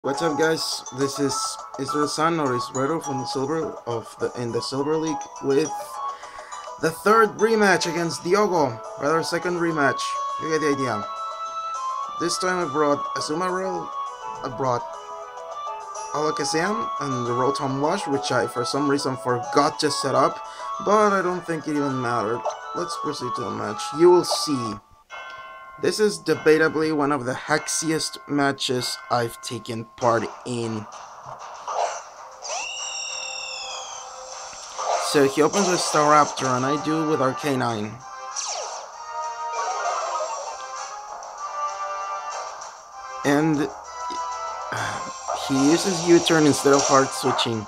What's up, guys? This is Israel or Israeru from the Silver League with the third rematch against Diogo. Rather, second rematch. You get the idea. This time I brought Azumarill, I brought Alakazam, and the Rotom Wash, which I for some reason forgot to set up, but I don't think it even mattered. Let's proceed to the match. You will see. This is debatably one of the hexiest matches I've taken part in. So he opens with Staraptor and I do with Arcanine. And he uses U-turn instead of hard switching.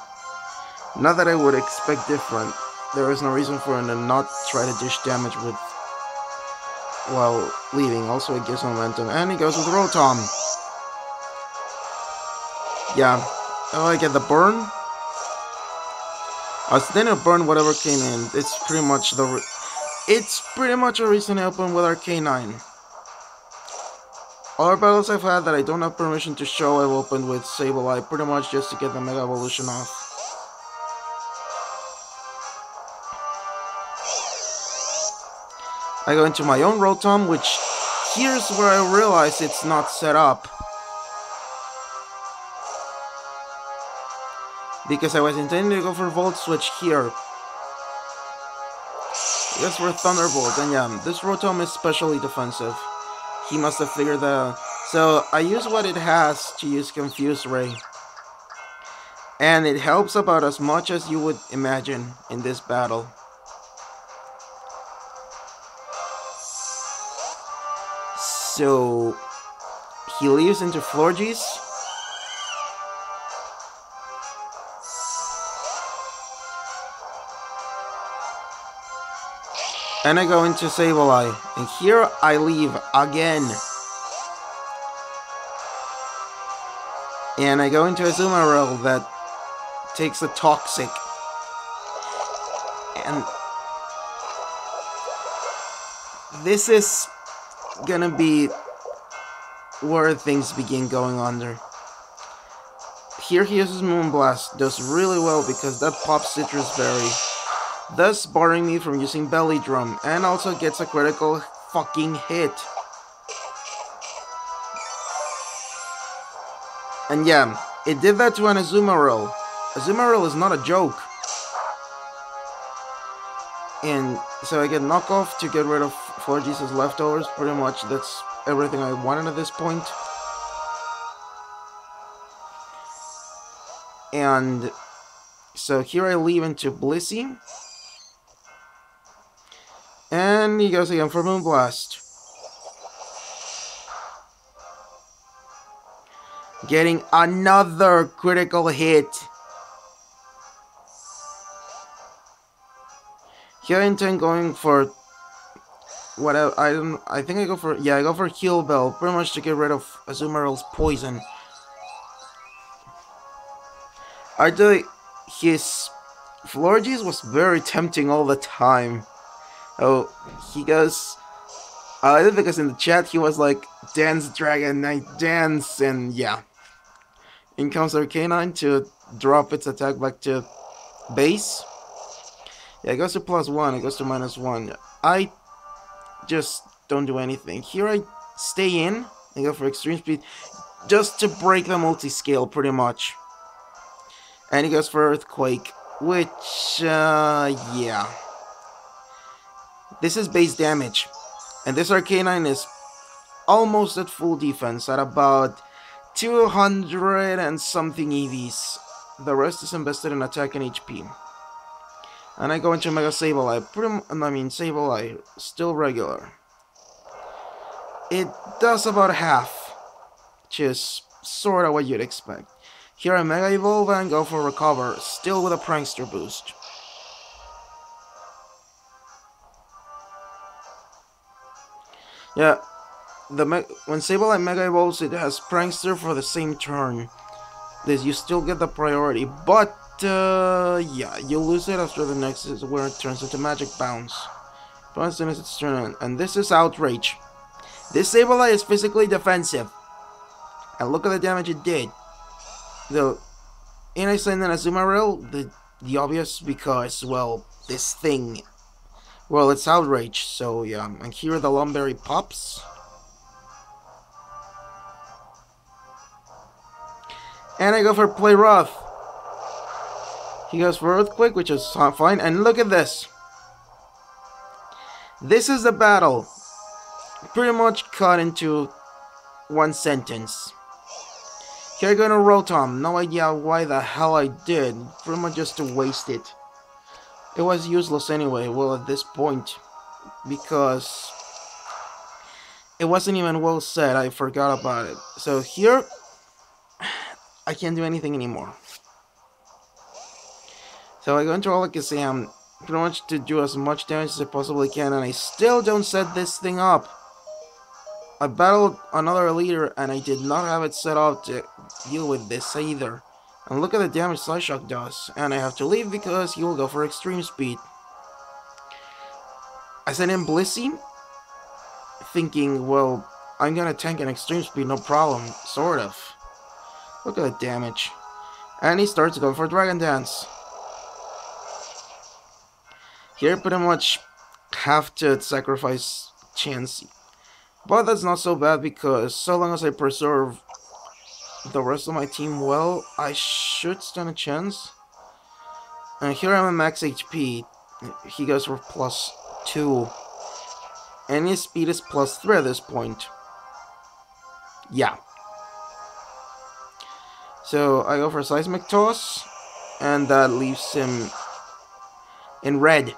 Not that I would expect different. There is no reason for him to not try to dish damage with while leaving. Also it gives momentum. And he goes with Rotom. Yeah. Oh, I get the burn. I was thinking of burn whatever came in. It's pretty much a reason I open with Arcanine. Other battles I've had that I don't have permission to show, I've opened with Sableye, pretty much just to get the Mega Evolution off. I go into my own Rotom, which here's where I realize it's not set up. Because I was intending to go for Volt Switch here. I guess for Thunderbolt, and yeah, this Rotom is specially defensive. He must have figured that out. So I use what it has to use Confuse Ray. And it helps about as much as you would imagine in this battle. So he leaves into Florges. And I go into Sableye. And here I leave again. And I go into Azumarill that takes a Toxic. And this is gonna be where things begin going under. Here he uses Moonblast. Does really well because that pops Citrus Berry, thus barring me from using Belly Drum, and also gets a critical fucking hit. And yeah, it did that to an Azumarill. Azumarill is not a joke. And so I get knockoff to get rid of Florges' leftovers. Pretty much that's everything I wanted at this point. And so here I leave into Blissey. And he goes again for Moonblast. Getting another critical hit. Here I intend going for whatever. I think I go for Heal Bell, pretty much to get rid of Azumarill's poison. Actually, his Florges was very tempting all the time. Oh, he goes. Because in the chat he was like, "Dance, Dragon Knight, dance," and yeah. In comes Arcanine to drop its attack back to base. Yeah, it goes to +1, it goes to -1. I just don't do anything. Here I stay in and go for Extreme Speed just to break the multi-scale, pretty much. And he goes for Earthquake, which, yeah. This is base damage. And this Arcanine is almost at full defense, at about 200 and something EVs. The rest is invested in attack and HP. And I go into Mega Sableye. Sableye, still regular. It does about half, which is sort of what you'd expect. Here I Mega Evolve and go for Recover, still with a Prankster boost. Yeah, when Sableye Mega Evolves, it has Prankster for the same turn. You still get the priority, but yeah, you lose it after the next is where it turns into Magic Bounce. But as soon as it's turned, and this is Outrage. This Sableye is physically defensive. And look at the damage it did. The and I send an Azumarill, the obvious because well this thing well it's outrage, so yeah, and here the Lumberry pops. And I go for Play Rough. He goes for Earthquake, which is fine, and look at this. This is the battle. Pretty much cut into one sentence. Here I go to Rotom. No idea why the hell I did. Pretty much just to waste it. It was useless anyway, well at this point. Because it wasn't even well said, I forgot about it. So here, I can't do anything anymore. So I go into Alakazam, pretty much to do as much damage as I possibly can, and I still don't set this thing up. I battled another leader, and I did not have it set up to deal with this either. And look at the damage Psyshock does, and I have to leave because he will go for extreme speed. I sent in Blissey, thinking, well, I'm gonna tank an extreme speed, no problem, sort of. Look at the damage. And he starts going for Dragon Dance. Here, pretty much have to sacrifice Chansey. But that's not so bad because so long as I preserve the rest of my team well, I should stand a chance. And here I'm at max HP. He goes for +2. And his speed is +3 at this point. Yeah. So I go for Seismic Toss. And that leaves him in red.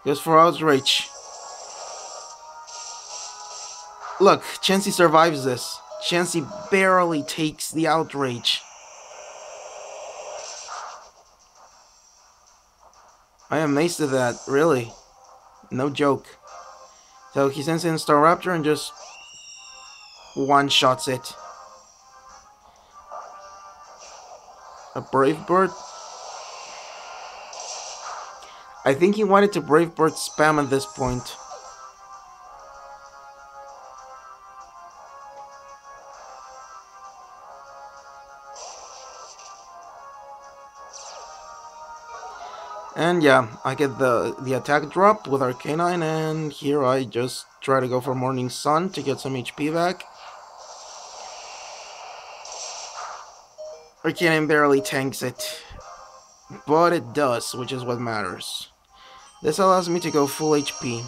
Goes for Outrage. Look, Chansey survives this. Chansey barely takes the Outrage. I am amazed at that, really. No joke. So he sends in Staraptor and just one-shots it. A Brave Bird. I think he wanted to Brave Bird spam at this point. And yeah, I get the attack drop with Arcanine, and here I just try to go for Morning Sun to get some HP back. Arcanine barely tanks it, but it does, which is what matters. This allows me to go full HP.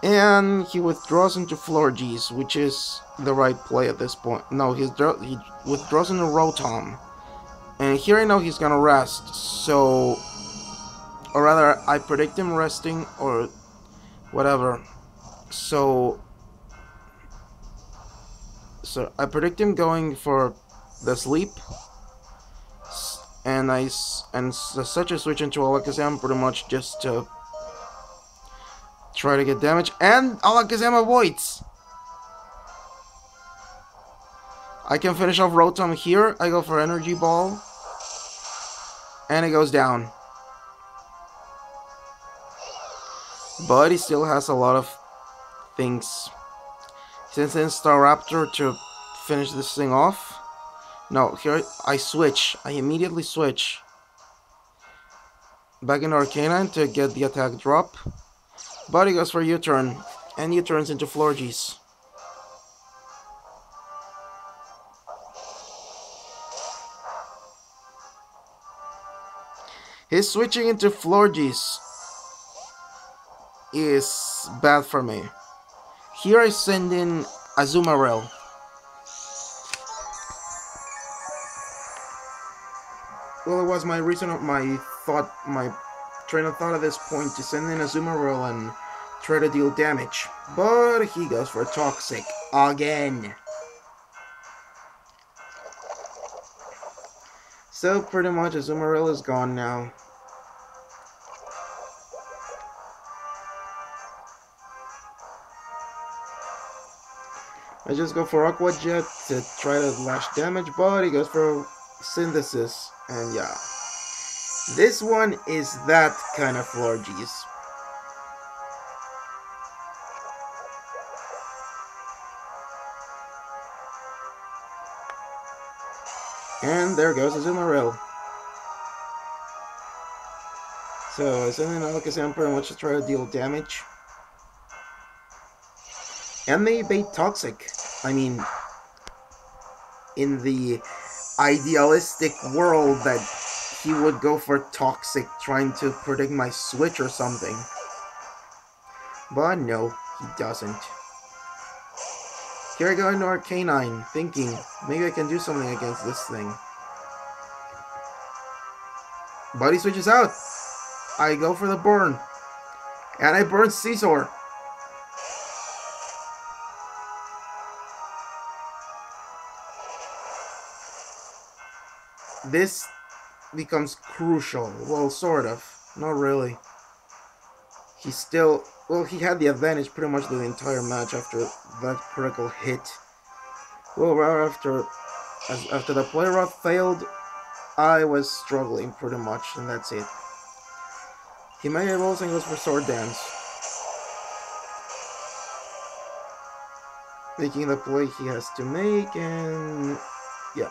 And he withdraws into Florges, which is the right play at this point. No, he withdraws into Rotom. And here I know he's gonna rest, so... Or rather, I predict him resting, or whatever. So I predict him going for the sleep. And such a switch into Alakazam pretty much just to try to get damage, and Alakazam avoids. I can finish off Rotom here. I go for Energy Ball, and it goes down. But he still has a lot of things. Since in Staraptor to finish this thing off. No, here I switch. I immediately switch back in Arcanine to get the attack drop. But he goes for U-turn, and U-turns into Florges. His switching into Florges is bad for me. Here I send in Azumarill. Well, it was my reason, my train of thought at this point to send in Azumarill and try to deal damage. But he goes for Toxic again. So pretty much Azumarill is gone now. I just go for Aqua Jet to try to lash damage, but he goes for Synthesis, and yeah. This one is that kind of Florges. And there goes Azumarill. So, assuming Alakazam pretty much to try to deal damage. And they bait Toxic. I mean, in the idealistic world that he would go for Toxic trying to predict my switch or something. But no, he doesn't. Here I go into Arcanine, thinking, maybe I can do something against this thing. But he switches out. I go for the burn. And I burn Scizor. This becomes crucial. Well, sort of. Not really. He still... Well, he had the advantage pretty much the entire match after that critical hit. Well, right after the play rough failed, I was struggling pretty much, and that's it. He may have also goes for Sword Dance. Making the play he has to make, and... yeah.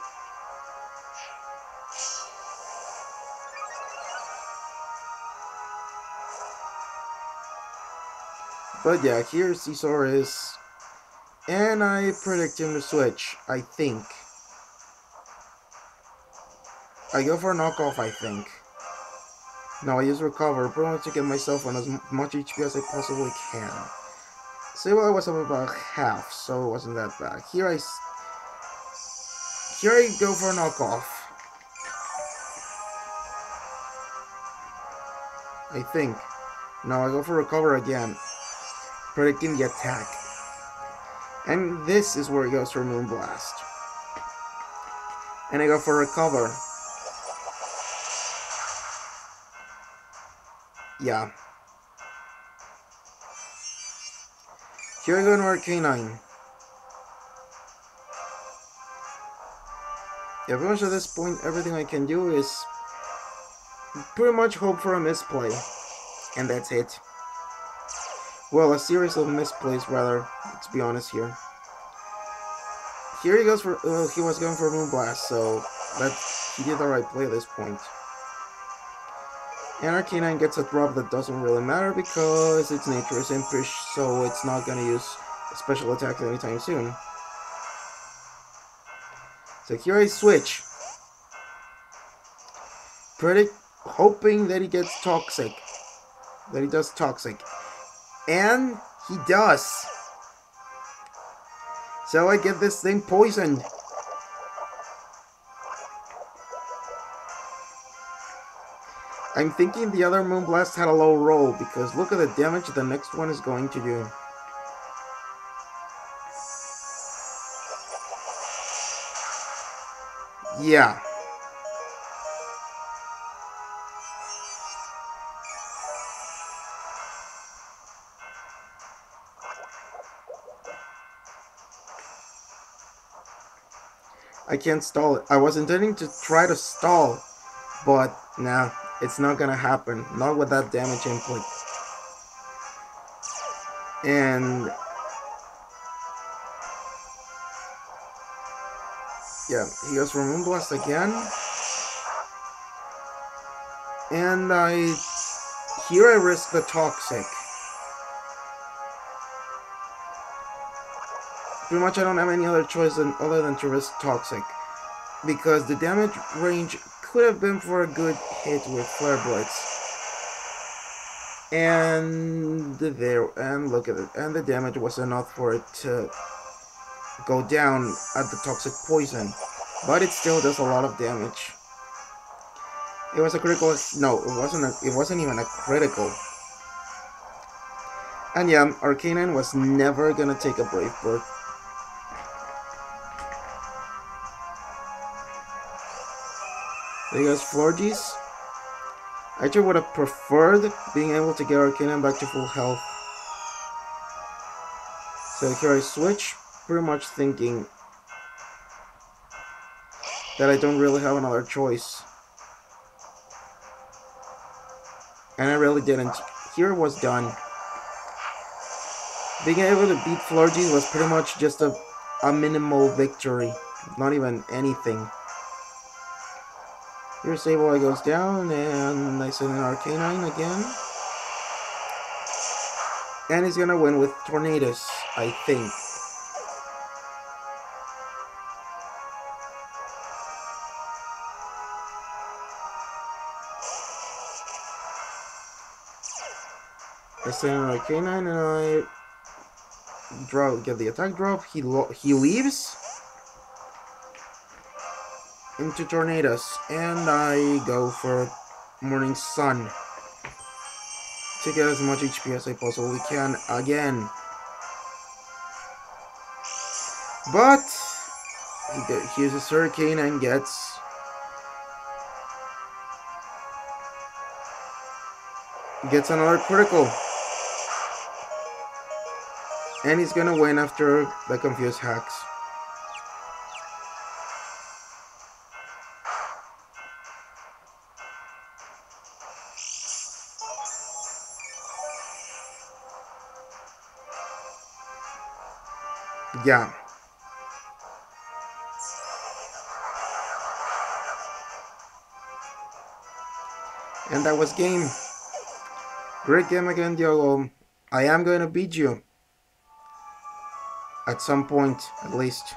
But yeah, here Scizor is. And I predict him to switch, I think. I go for a knockoff, I think. No, I use recover, pretty much to get myself on as much HP as I possibly can. See, well, I was up about half, so it wasn't that bad. Here I go for a knockoff. I think. No, I go for recover again. Predicting the attack. And this is where he goes for Moonblast. And I go for recover. Yeah. Here I go to Arcanine. Yeah, pretty much at this point, everything I can do is pretty much hope for a misplay. And that's it. Well, a series of misplays, rather. Let's be honest here. Here he goes for... he was going for Moonblast, so he did the right play at this point. And Arcanine gets a drop that doesn't really matter because its nature is impish, so it's not going to use a special attack anytime soon. So here I switch. Hoping that he gets Toxic. That he does Toxic. And he does. So I get this thing poisoned. I'm thinking the other Moonblast had a low roll because look at the damage the next one is going to do. Yeah. I can't stall it. I was intending to try to stall, but nah, it's not gonna happen. Not with that damage input. And yeah, he goes for Moonblast again. And here I risk the Toxic. Pretty much I don't have any other choice other than to risk Toxic. Because the damage range could have been for a good hit with Flare Blitz. And look at it. And the damage was enough for it to go down at the Toxic Poison. But it still does a lot of damage. It was a critical... No, it wasn't even a critical. And yeah, Arcanine was never gonna take a Brave Bird. There goes Florges. I actually would have preferred being able to get Arcanine back to full health. So here I switch, pretty much thinking that I don't really have another choice. and I really didn't. Here was done. Being able to beat Florges was pretty much just a minimal victory. Not even anything. Here Sableye goes down, and I send an Arcanine again. And he's gonna win with Tornadus, I think. I send an Arcanine, and I get the attack drop. He leaves into Tornadus, and I go for Morning Sun to get as much HP as I possibly can again. But he uses Hurricane and gets another critical. And he's gonna win after the Confused hacks. Yeah. And that was game. Great game again, Diogo. I am going to beat you. At some point, at least.